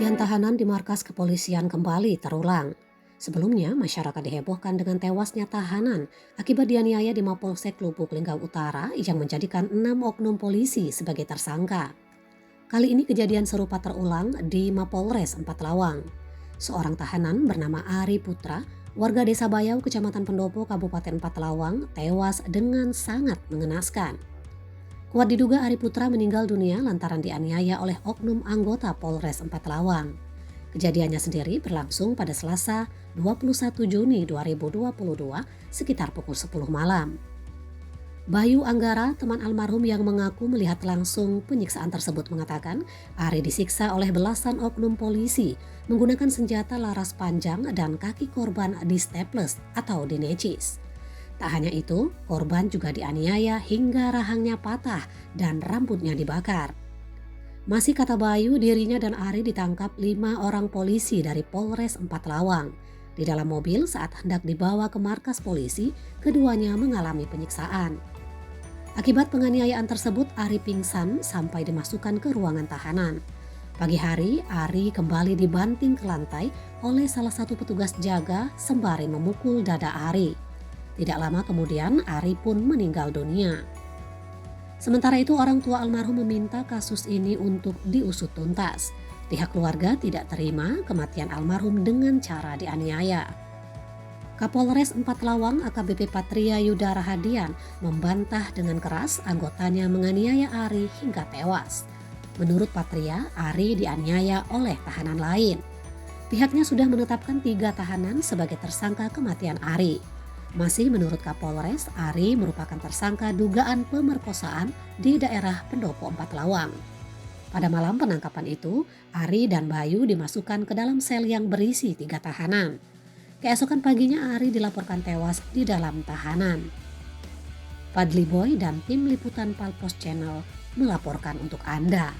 Kematian tahanan di markas kepolisian kembali terulang. Sebelumnya, masyarakat dihebohkan dengan tewasnya tahanan akibat dianiaya di Mapolsek Lubuk Linggau Utara yang menjadikan 6 oknum polisi sebagai tersangka. Kali ini kejadian serupa terulang di Mapolres Empat Lawang. Seorang tahanan bernama Ari Putra, warga Desa Bayau, Kecamatan Pendopo, Kabupaten Empat Lawang, tewas dengan sangat mengenaskan. Kuat diduga Ari Putra meninggal dunia lantaran dianiaya oleh oknum anggota Polres Empat Lawang. Kejadiannya sendiri berlangsung pada Selasa 21 Juni 2022 sekitar pukul 10 malam. Bayu Anggara, teman almarhum yang mengaku melihat langsung penyiksaan tersebut, mengatakan Ari disiksa oleh belasan oknum polisi menggunakan senjata laras panjang dan kaki korban di-staples atau dinecis. Tak hanya itu, korban juga dianiaya hingga rahangnya patah dan rambutnya dibakar. Masih kata Bayu, dirinya dan Ari ditangkap 5 orang polisi dari Polres Empat Lawang. Di dalam mobil saat hendak dibawa ke markas polisi, keduanya mengalami penyiksaan. Akibat penganiayaan tersebut, Ari pingsan sampai dimasukkan ke ruangan tahanan. Pagi hari, Ari kembali dibanting ke lantai oleh salah satu petugas jaga sembari memukul dada Ari. Tidak lama kemudian Ari pun meninggal dunia. Sementara itu orang tua almarhum meminta kasus ini untuk diusut tuntas. Pihak keluarga tidak terima kematian almarhum dengan cara dianiaya. Kapolres Empat Lawang AKBP Patria Yuda Rahadian membantah dengan keras anggotanya menganiaya Ari hingga tewas. Menurut Patria, Ari dianiaya oleh tahanan lain. Pihaknya sudah menetapkan 3 tahanan sebagai tersangka kematian Ari. Masih menurut Kapolres, Ari merupakan tersangka dugaan pemerkosaan di daerah Pendopo Empat Lawang. Pada malam penangkapan itu, Ari dan Bayu dimasukkan ke dalam sel yang berisi 3 tahanan. Keesokan paginya Ari dilaporkan tewas di dalam tahanan. Fadli Boy dan tim liputan Palpos Channel melaporkan untuk Anda.